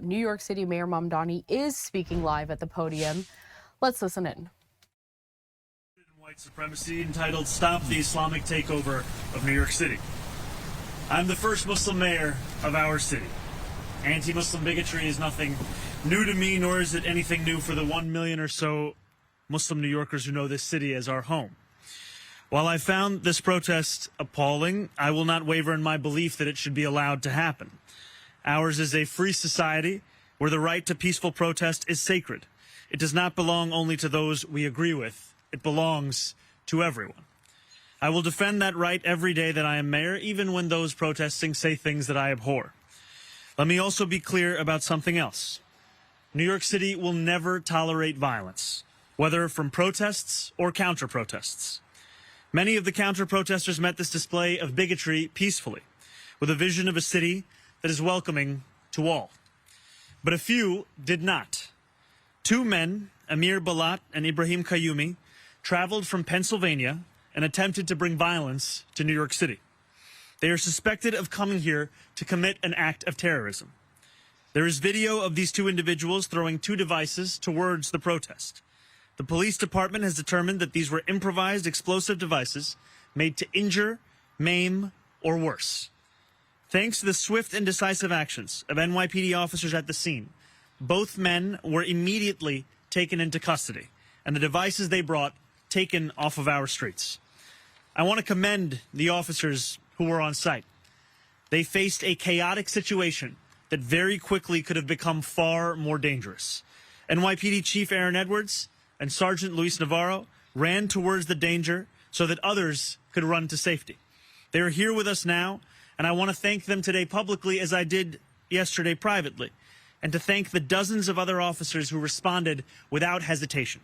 New York City Mayor Mamdani is speaking live at the podium. Let's listen in. White supremacy entitled "Stop the Islamic Takeover of New York City." I'm the first Muslim mayor of our city. Anti-Muslim bigotry is nothing new to me, nor is it anything new for the 1 million or so Muslim New Yorkers who know this city as our home. While I found this protest appalling, I will not waver in my belief that it should be allowed to happen. Ours is a free society where the right to peaceful protest is sacred. It does not belong only to those we agree with. It belongs to everyone. I will defend that right every day that I am mayor, even when those protesting say things that I abhor. Let me also be clear about something else. New York City will never tolerate violence, whether from protests or counter-protests. Many of the counter-protesters met this display of bigotry peacefully, with a vision of a city that is welcoming to all. But a few did not. Two men, Amir Balat and Ibrahim Kayumi, traveled from Pennsylvania and attempted to bring violence to New York City. They are suspected of coming here to commit an act of terrorism. There is video of these two individuals throwing two devices towards the protest. The police department has determined that these were improvised explosive devices made to injure, maim, or worse. Thanks to the swift and decisive actions of NYPD officers at the scene, both men were immediately taken into custody, and the devices they brought taken off of our streets. I want to commend the officers who were on site. They faced a chaotic situation that very quickly could have become far more dangerous. NYPD Chief Aaron Edwards and Sergeant Luis Navarro ran towards the danger so that others could run to safety. They are here with us now, and I want to thank them today publicly as I did yesterday privately, and to thank the dozens of other officers who responded without hesitation.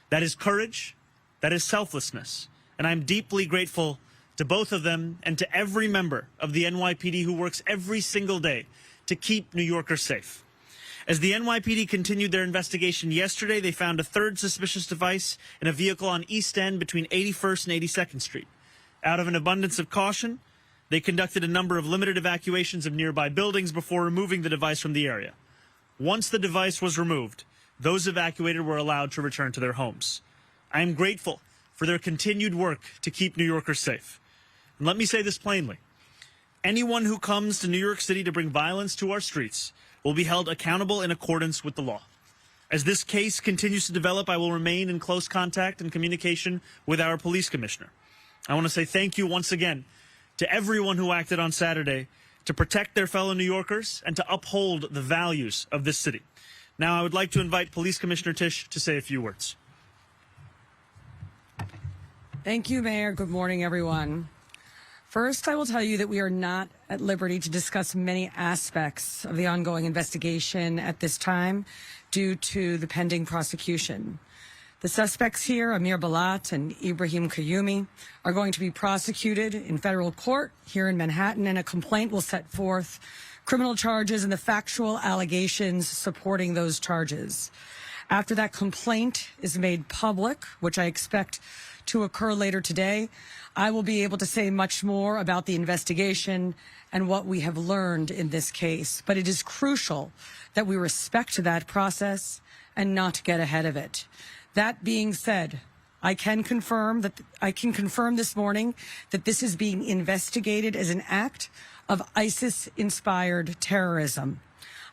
That is courage. That is selflessness, and I'm deeply grateful to both of them and to every member of the NYPD who works every single day to keep New Yorkers safe. As the NYPD continued their investigation yesterday, they found a third suspicious device in a vehicle on East End between 81st and 82nd Street. Out of an abundance of caution, they conducted a number of limited evacuations of nearby buildings before removing the device from the area. Once the device was removed, those evacuated were allowed to return to their homes. I am grateful for their continued work to keep New Yorkers safe. And let me say this plainly. Anyone who comes to New York City to bring violence to our streets will be held accountable in accordance with the law. As this case continues to develop, I will remain in close contact and communication with our police commissioner. I want to say thank you once again to everyone who acted on Saturday to protect their fellow New Yorkers and to uphold the values of this city. Now, I would like to invite Police Commissioner Tisch to say a few words. Thank you, Mayor. Good morning, everyone. First, I will tell you that we are not at liberty to discuss many aspects of the ongoing investigation at this time due to the pending prosecution. The suspects here, Amir Balat and Ibrahim Kayumi, are going to be prosecuted in federal court here in Manhattan, and a complaint will set forth criminal charges and the factual allegations supporting those charges. After that complaint is made public, which I expect to occur later today, I will be able to say much more about the investigation and what we have learned in this case. But it is crucial that we respect that process and not get ahead of it. That being said, I can confirm this morning that this is being investigated as an act of ISIS-inspired terrorism.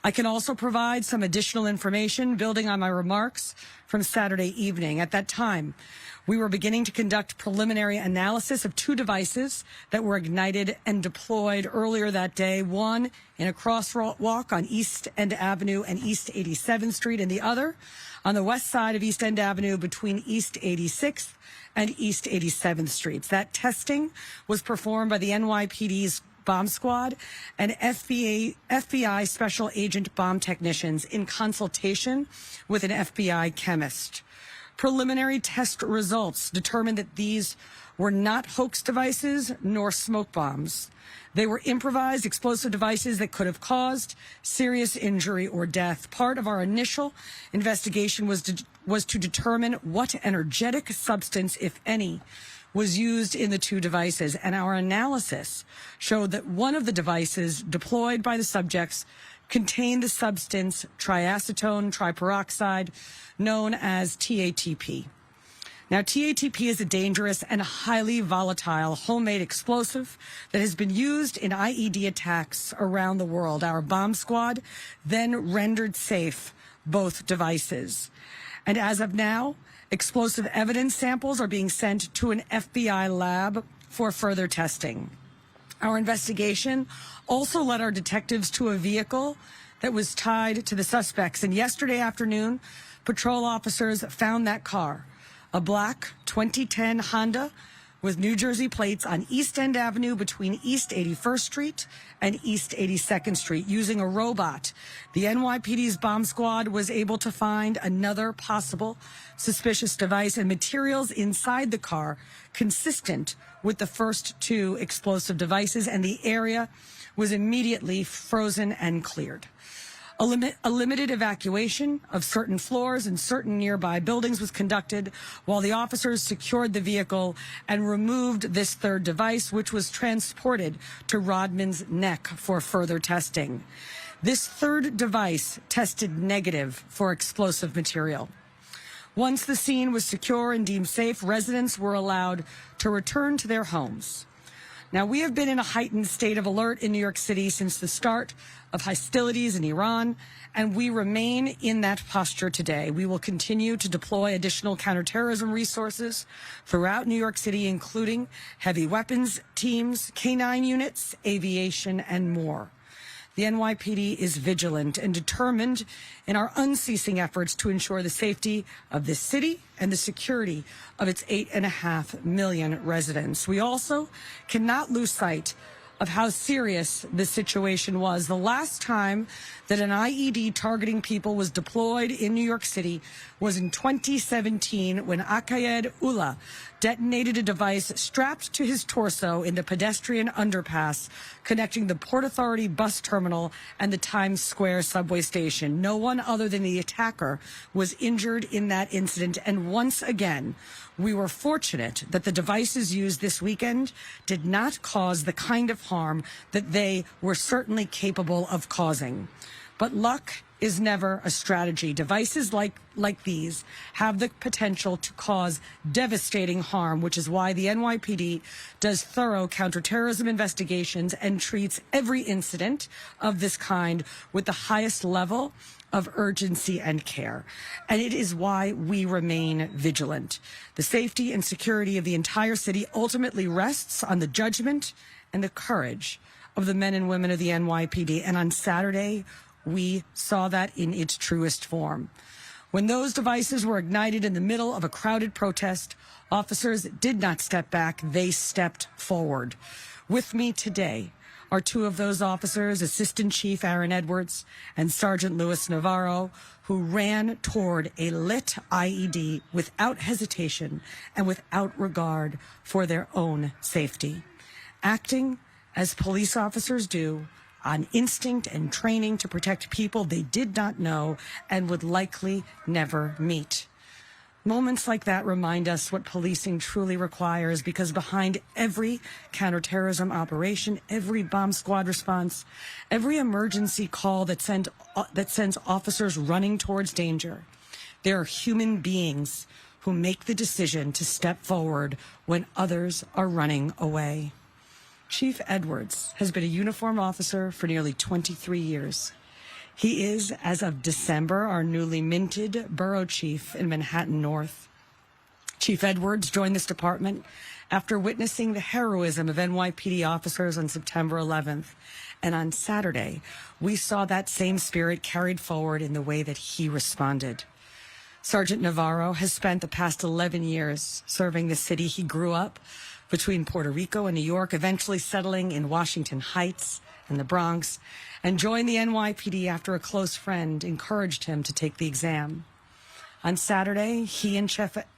I can also provide some additional information building on my remarks from Saturday evening. At that time, we were beginning to conduct preliminary analysis of two devices that were ignited and deployed earlier that day, one in a crosswalk on East End Avenue and East 87th Street, and the other on the west side of East End Avenue between East 86th and East 87th Streets. That testing was performed by the NYPD's bomb squad and FBI special agent bomb technicians in consultation with an FBI chemist. Preliminary test results determined that these were not hoax devices nor smoke bombs. They were improvised explosive devices that could have caused serious injury or death. Part of our initial investigation was to determine what energetic substance, if any, was used in the two devices, and our analysis showed that one of the devices deployed by the subjects contained the substance triacetone triperoxide, known as TATP. Now, TATP is a dangerous and highly volatile homemade explosive that has been used in IED attacks around the world. Our bomb squad then rendered safe both devices. And as of now, explosive evidence samples are being sent to an FBI lab for further testing. Our investigation also led our detectives to a vehicle that was tied to the suspects. And yesterday afternoon, patrol officers found that car, a black 2010 Honda with New Jersey plates on East End Avenue between East 81st Street and East 82nd Street. Using a robot, the NYPD's bomb squad was able to find another possible suspicious device and materials inside the car consistent with the first two explosive devices, and the area was immediately frozen and cleared. A limited evacuation of certain floors and certain nearby buildings was conducted while the officers secured the vehicle and removed this third device, which was transported to Rodman's neck for further testing. This third device tested negative for explosive material. Once the scene was secure and deemed safe, residents were allowed to return to their homes. Now, we have been in a heightened state of alert in New York City since the start of hostilities in Iran, and we remain in that posture today. We will continue to deploy additional counterterrorism resources throughout New York City, including heavy weapons teams, K-9 units, aviation, and more. The NYPD is vigilant and determined in our unceasing efforts to ensure the safety of this city and the security of its 8.5 million residents. We also cannot lose sight of how serious this situation was. The last time that an IED targeting people was deployed in New York City was in 2017 when Akayed Ullah detonated a device strapped to his torso in the pedestrian underpass connecting the Port Authority bus terminal and the Times Square subway station. No one other than the attacker was injured in that incident, and once again, we were fortunate that the devices used this weekend did not cause the kind of harm that they were certainly capable of causing. But luck is never a strategy. Devices like these have the potential to cause devastating harm, which is why the NYPD does thorough counterterrorism investigations and treats every incident of this kind with the highest level of urgency and care. And it is why we remain vigilant. The safety and security of the entire city ultimately rests on the judgment and the courage of the men and women of the NYPD. And on Saturday, we saw that in its truest form. When those devices were ignited in the middle of a crowded protest, officers did not step back, they stepped forward. With me today are two of those officers, Assistant Chief Aaron Edwards and Sergeant Louis Navarro, who ran toward a lit IED without hesitation and without regard for their own safety. Acting as police officers do, on instinct and training to protect people they did not know and would likely never meet. Moments like that remind us what policing truly requires, because behind every counterterrorism operation, every bomb squad response, every emergency call that sends officers running towards danger, there are human beings who make the decision to step forward when others are running away. Chief Edwards has been a uniformed officer for nearly 23 years. He is, as of December, our newly minted borough chief in Manhattan North. Chief Edwards joined this department after witnessing the heroism of NYPD officers on September 11th. And on Saturday, we saw that same spirit carried forward in the way that he responded. Sergeant Navarro has spent the past 11 years serving the city he grew up between Puerto Rico and New York, eventually settling in Washington Heights and the Bronx, and joined the NYPD after a close friend encouraged him to take the exam. On Saturday, he and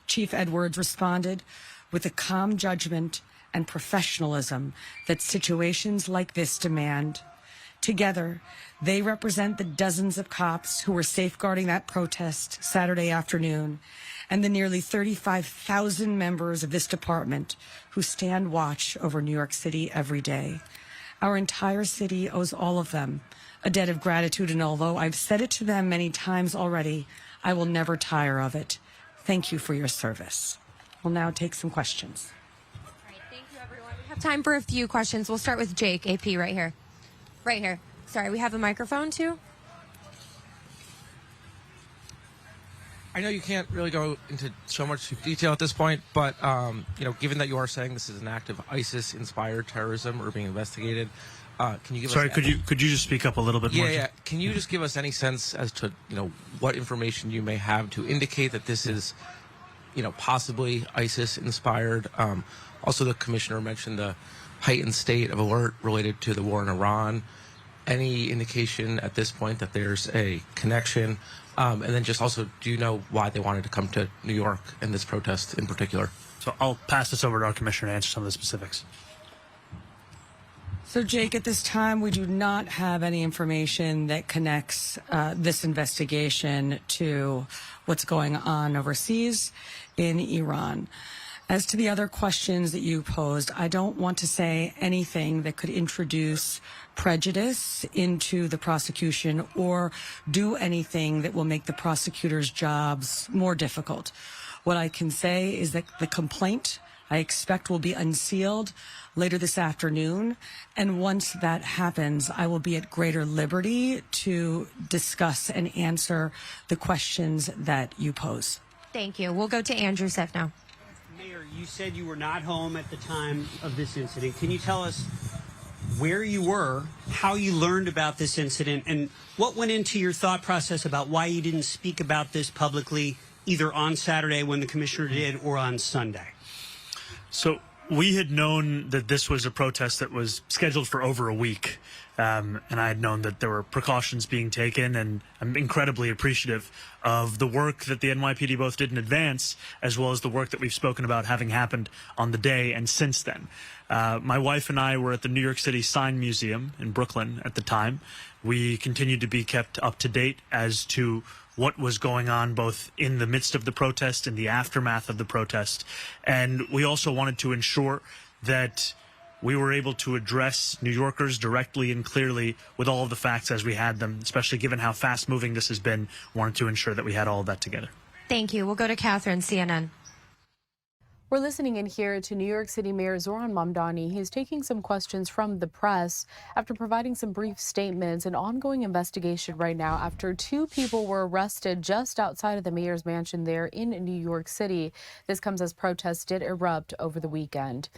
Chief Edwards responded with a calm judgment and professionalism that situations like this demand. Together, they represent the dozens of cops who were safeguarding that protest Saturday afternoon, and the nearly 35,000 members of this department who stand watch over New York City every day. Our entire city owes all of them a debt of gratitude, and although I've said it to them many times already, I will never tire of it. Thank you for your service. We'll now take some questions. All right, thank you, everyone. We have time for a few questions. We'll start with Jake, AP, right here. Right here. Sorry, we have a microphone, too? I know you can't really go into so much detail at this point, but given that you are saying this is an act of ISIS-inspired terrorism or being investigated, can you give us? Sorry, could you just speak up a little bit more? Yeah. Can you just give us any sense as to what information you may have to indicate that this is, possibly ISIS-inspired? Also, the commissioner mentioned the heightened state of alert related to the war in Iran. Any indication at this point that there's a connection? And then just also, do you know why they wanted to come to New York in this protest in particular? So I'll pass this over to our commissioner to answer some of the specifics. So, Jake, at this time, we do not have any information that connects this investigation to what's going on overseas in Iran. As to the other questions that you posed, I don't want to say anything that could introduce prejudice into the prosecution or do anything that will make the prosecutors' jobs more difficult. What I can say is that the complaint, I expect, will be unsealed later this afternoon. And once that happens, I will be at greater liberty to discuss and answer the questions that you pose. Thank you. We'll go to Andrew Seth now. Mayor, you said you were not home at the time of this incident. Can you tell us where you were, how you learned about this incident, and what went into your thought process about why you didn't speak about this publicly, either on Saturday when the commissioner did or on Sunday? So we had known that this was a protest that was scheduled for over a week. And I had known that there were precautions being taken, and I'm incredibly appreciative of the work that the NYPD both did in advance, as well as the work that we've spoken about having happened on the day and since then. My wife and I were at the New York City Sign Museum in Brooklyn at the time. We continued to be kept up to date as to what was going on both in the midst of the protest and the aftermath of the protest. And we also wanted to ensure that we were able to address New Yorkers directly and clearly with all of the facts as we had them, especially given how fast-moving this has been. Wanted to ensure that we had all of that together. Thank you. We'll go to Catherine, CNN. We're listening in here to New York City Mayor Zohran Mamdani. He's taking some questions from the press after providing some brief statements. An ongoing investigation right now after two people were arrested just outside of the mayor's mansion there in New York City. This comes as protests did erupt over the weekend.